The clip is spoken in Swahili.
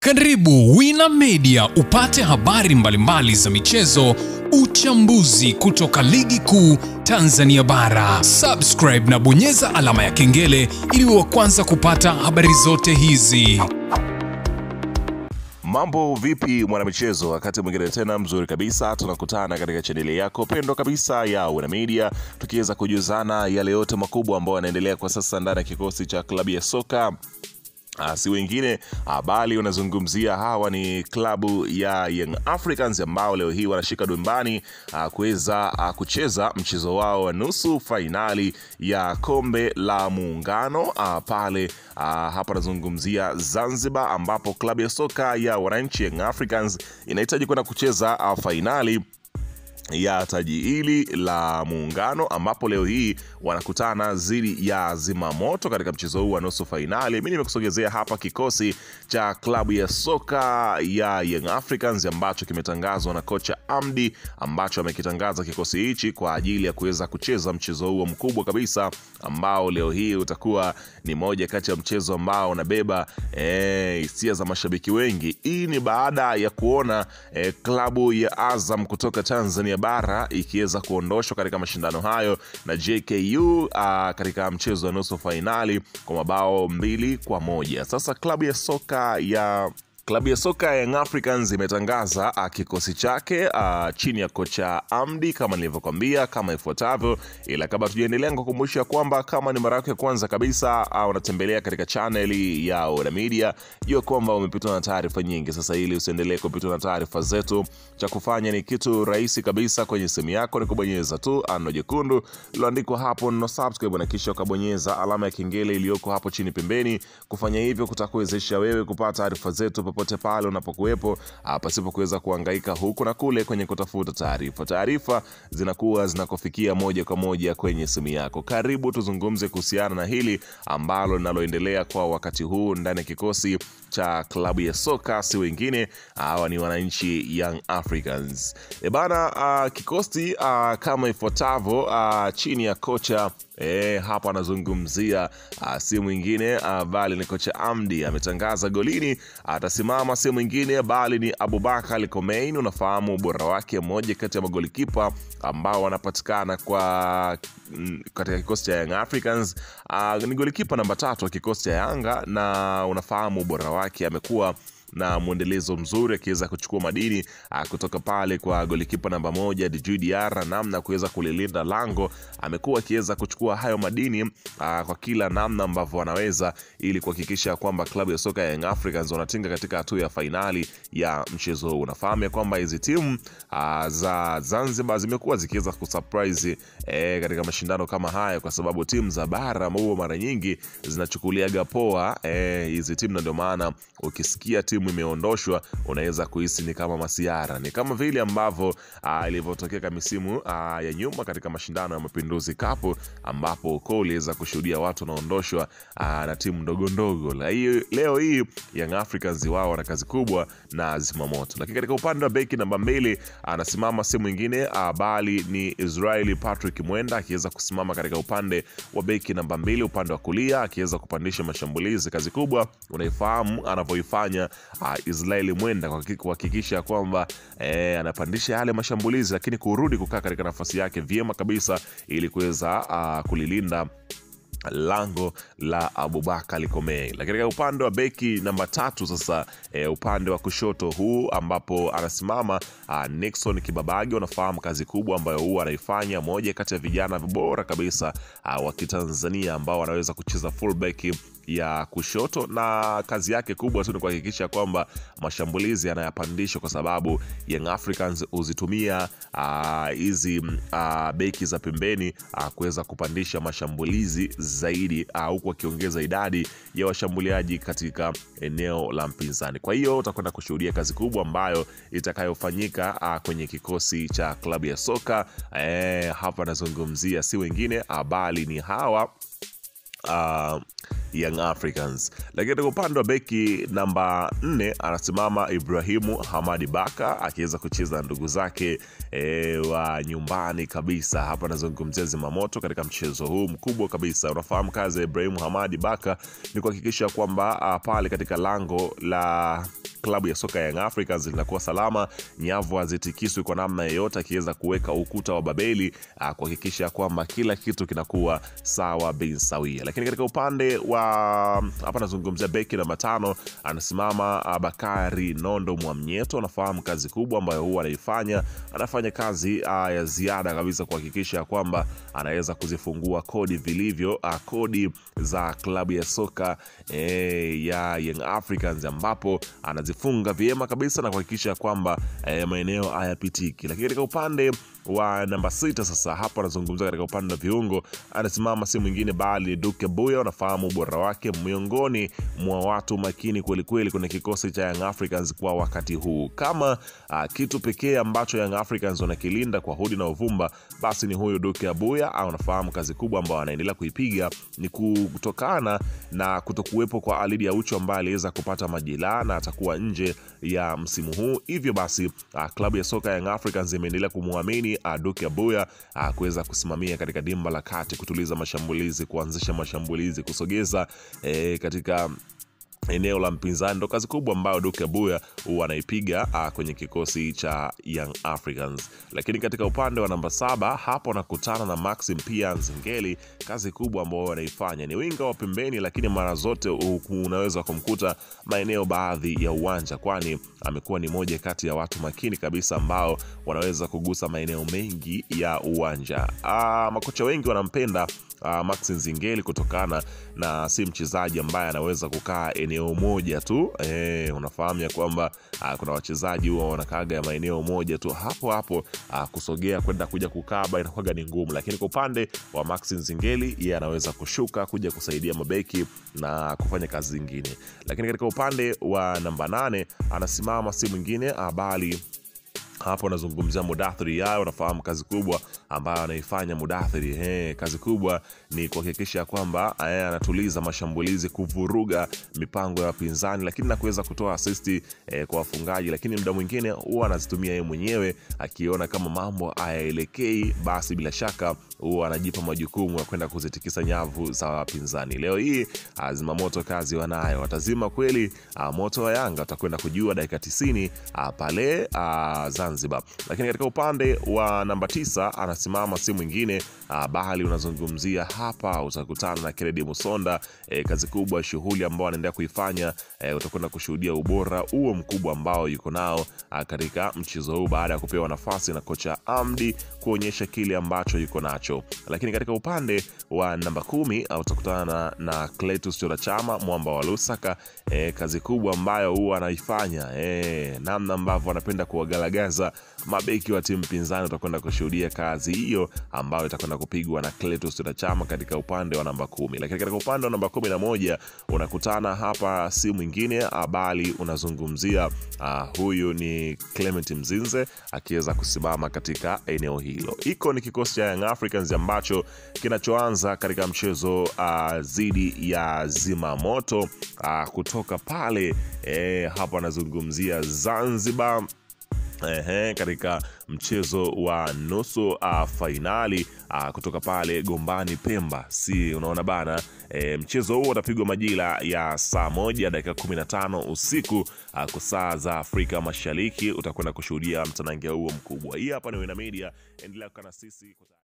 Karibu Wina Media upate habari mbalimbali za michezo, uchambuzi kutoka ligi kuu Tanzania bara. Subscribe na bonyeza alama ya kengele ili uwe wa kwanza kupata habari zote hizi. Mambo vipi mwanamichezo, wakati mwingine tena mzuri kabisa tunakutana katika chaneli yako pendwa kabisa ya Wina Media, tukiweza kujuzana yale yote makubwa ambayo yanaendelea kwa sasa ndani ya kikosi cha klabu ya soka. Si wengine bali unazungumzia hawa ni klabu ya Young Africans ambao leo hii wanashika dumbani kuweza kucheza mchezo wao wa nusu fainali ya kombe la muungano pale hapa nazungumzia Zanzibar, ambapo klabu ya soka ya wananchi Young Africans inahitaji kwenda kucheza fainali ya taji hili la muungano, ambapo leo hii wanakutana dhidi ya Zimamoto katika mchezo huu wa nusu fainali. Mimi nimekusogezea hapa kikosi cha klabu ya soka ya Young Africans ambacho kimetangazwa na kocha Amdi, ambacho amekitangaza kikosi hichi kwa ajili ya kuweza kucheza mchezo huu mkubwa kabisa ambao leo hii utakuwa ni moja kati ya mchezo ambao unabeba hisia za mashabiki wengi. Hii ni baada ya kuona klabu ya Azam kutoka Tanzania bara ikiweza kuondoshwa katika mashindano hayo na JKU katika mchezo wa nusu fainali kwa mabao 2-1. Sasa klabu ya soka ya Young Africans imetangaza kikosi chake chini ya kocha Amdi kama nilivyokuambia kama ifuatavyo. Ila kabla tujaendelea kukumbusha kwamba kama ni mara yako ya kwanza kabisa unatembelea katika channel ya Wina Media, jua kwamba umepitwa na taarifa nyingi. Sasa ili usiendelee kupitwa na taarifa zetu, cha kufanya ni kitu rahisi kabisa. Kwenye simu yako ni kubonyeza tu ano jekundu liloandikwa hapo no subscribe, na kisha ukabonyeza alama ya kengele iliyoko hapo chini pembeni. Kufanya hivyo kutakuwezesha wewe kupata taarifa zetu popote pale unapokuwepo, pasipo kuweza kuhangaika huku na kule kwenye kutafuta taarifa. Taarifa zinakuwa zinakufikia moja kwa moja kwenye simu yako. Karibu tuzungumze kuhusiana na hili ambalo linaloendelea kwa wakati huu ndani ya kikosi cha klabu ya soka, si wengine hawa ni wananchi Young Africans. Kikosi kama ifuatavyo chini ya kocha hapa anazungumzia si mwingine bali ni kocha Amdi. Ametangaza golini atasimama si mwingine bali ni Abubakar Komein. Unafahamu ubora wake, mmoja kati ya magolikipa ambao wanapatikana katika kikosi cha Young Africans. Ni golikipa namba 3 wa kikosi cha Yanga, na unafahamu ubora wake, amekuwa na muendelezo mzuri akiweza kuchukua madini kutoka pale kwa golikipa namba 1 Djigui Diarra, namna kuweza kulilinda lango. Amekuwa akiweza kuchukua hayo madini kwa kila namna ambavyo wanaweza, ili kuhakikisha kwamba klabu ya soka ya Young Africans wanatinga katika hatua ya fainali ya mchezo huu. Unafahamu kwamba hizi timu za Zanzibar zimekuwa zikiweza kusurprise katika mashindano kama haya, kwa sababu timu za bara mara nyingi zinachukuliaga poa hizi timu, na ndio maana ukisikia timu imeondoshwa unaweza kuhisi ni kama masiara. Ni kama vile ambavyo ilivyotokea misimu ya nyuma katika mashindano ya Mapinduzi Cup, ambapo uliweza kushuhudia watu wanaondoshwa na timu ndogo ndogo. Leo hii Young Africans wao wana kazi kubwa na Zimamoto. Lakini katika upande wa beki namba 2 anasimama si mwingine bali ni Israeli Patrick Mwenda, akiweza kusimama katika upande wa beki namba 2 upande wa kulia, akiweza kupandisha mashambulizi. Kazi kubwa unaifahamu anavyoifanya Israeli Mwenda kwa kuhakikisha kwamba anapandisha yale mashambulizi, lakini kurudi kukaa katika nafasi yake vyema kabisa ili kuweza kulilinda lango la Abubakar Komein. Lakini katika upande wa beki namba 3 sasa upande wa kushoto huu ambapo anasimama Nixon Kibabage. Unafahamu kazi kubwa ambayo huwa anaifanya, moja kati ya vijana bora kabisa wa Kitanzania ambao wanaweza kucheza fullback ya kushoto, na kazi yake kubwa tu ni kuhakikisha kwamba mashambulizi yanayapandishwa, kwa sababu Young Africans huzitumia hizi beki za pembeni kuweza kupandisha mashambulizi zaidi, huku akiongeza idadi ya washambuliaji katika eneo la mpinzani. Kwa hiyo utakwenda kushuhudia kazi kubwa ambayo itakayofanyika kwenye kikosi cha klabu ya soka hapa nazungumzia si wengine bali ni hawa Young Africans. Lakini kwa upande wa beki namba 4 anasimama Ibrahimu Hamadi Baka, akiweza kucheza ndugu zake wa nyumbani kabisa. Hapa nazungumzia Zimamoto katika mchezo huu mkubwa kabisa. Unafahamu kazi ya Ibrahimu Hamadi Baka ni kuhakikisha kwamba pale katika lango la klabu ya soka ya Young Africans linakuwa salama, nyavu hazitikiswi kwa namna yoyote, akiweza kuweka ukuta wa Babeli kuhakikisha kwamba kila kitu kinakuwa sawa bin sawia. Lakini katika upande wa hapa nazungumzia beki namba 5 anasimama Bakari Nondo Mwamnyeto. Anafahamu kazi kubwa ambayo huwa anaifanya, anafanya kazi ya ziada kabisa kuhakikisha kwamba anaweza kuzifungua kodi vilivyo, kodi za klabu ya soka ya Young Africans, ambapo anazifunga vyema kabisa na kuhakikisha kwamba maeneo hayapitiki. Lakini katika upande wa namba 6 sasa, hapa anazungumza katika upande wa viungo, anasimama si mwingine bali Duke Abuya. Unafahamu ubora wake, miongoni mwa watu makini kweli kweli kwenye kikosi cha Young Africans kwa wakati huu. Kama kitu pekee ambacho Young Africans wanakilinda kwa hudi na uvumba, basi ni huyo Duke Abuya. Unafahamu kazi kubwa ambayo anaendelea kuipiga ni kutokana na kutokuwepo kwa Alidi Aucho ambaye aliweza kupata majeraha na atakuwa nje ya msimu huu. Hivyo basi klabu ya soka Young Africans imeendelea kumuamini Duke Abuya kuweza kusimamia katika dimba la kati, kutuliza mashambulizi, kuanzisha mashambulizi, kusogeza katika eneo la mpinzani. Ndo kazi kubwa ambayo Duke Abuya anaipiga kwenye kikosi cha Young Africans. Lakini katika upande wa namba 7 hapo nakutana na Maxim Pia Nzengeli. Kazi kubwa ambayo anaifanya ni winga wa pembeni, lakini mara zote unaweza kumkuta maeneo baadhi ya uwanja, kwani amekuwa ni moja kati ya watu makini kabisa ambao wanaweza kugusa maeneo mengi ya uwanja. Makocha wengi wanampenda Maxim Nzengeli kutokana na si mchezaji ambaye anaweza kukaa eneo moja tu. Unafahamu ya kwamba kuna wachezaji huwa wanakaaga ya maeneo moja tu, hapo kusogea kwenda kuja kukaba inakuwa ni ngumu. Lakini kwa upande wa Maxim Nzengeli, yeye anaweza kushuka kuja kusaidia mabeki na kufanya kazi zingine. Lakini katika upande wa namba 8 anasimama si mwingine bali hapo nazungumzia Mudathiri Yahya. Unafahamu kazi kubwa ambayo anaifanya Mudathiri. Kazi kubwa ni kuhakikisha kwamba anatuliza mashambulizi, kuvuruga mipango ya wapinzani, lakini na kuweza kutoa assist kwa wafungaji. Lakini muda mwingine huwa anazitumia yeye mwenyewe, akiona kama mambo hayaelekei, basi bila shaka huwa anajipa majukumu ya kwenda kuzitikisa nyavu za wapinzani. Leo hii zimamoto kazi wanayo, watazima kweli moto wa Yanga, utakwenda kujua dakika 90 pale Zanzibar. Lakini katika upande wa namba 9 anasimama si mwingine bali unazungumzia hapa, utakutana na Kennedy Musonda. Kazi kubwa, shughuli ambao anaendelea kuifanya, utakwenda kushuhudia ubora huo mkubwa ambao yuko nao katika mchezo huu, baada ya kupewa nafasi na kocha Amdi kuonyesha kile ambacho yuko nacho. Lakini katika upande wa namba 10 utakutana na Cletus Chota Chama, mwamba wa Lusaka. Kazi kubwa ambayo huwa anaifanya, namna ambavyo anapenda kuwagalagaza mabeki wa timu pinzani, utakwenda kushuhudia kazi hiyo ambayo itakwenda kupigwa na Cletus Chota Chama katika upande wa namba 10. Lakini katika upande wa namba 11 unakutana hapa si mwingine bali unazungumzia huyu ni Clement Mzinze, akiweza kusimama katika eneo hilo. Iko ni kikosi cha Young Africans ambacho kinachoanza katika mchezo dhidi ya Zimamoto kutoka pale hapa anazungumzia Zanzibar, katika mchezo wa nusu fainali kutoka pale Gombani Pemba. Si unaona bana, mchezo huo utapigwa majira ya saa 1 dakika 15 usiku kwa saa za Afrika Mashariki. Utakwenda kushuhudia mtanange huo mkubwa. Hii hapa ni Wena Media, endelea kukaa na sisi.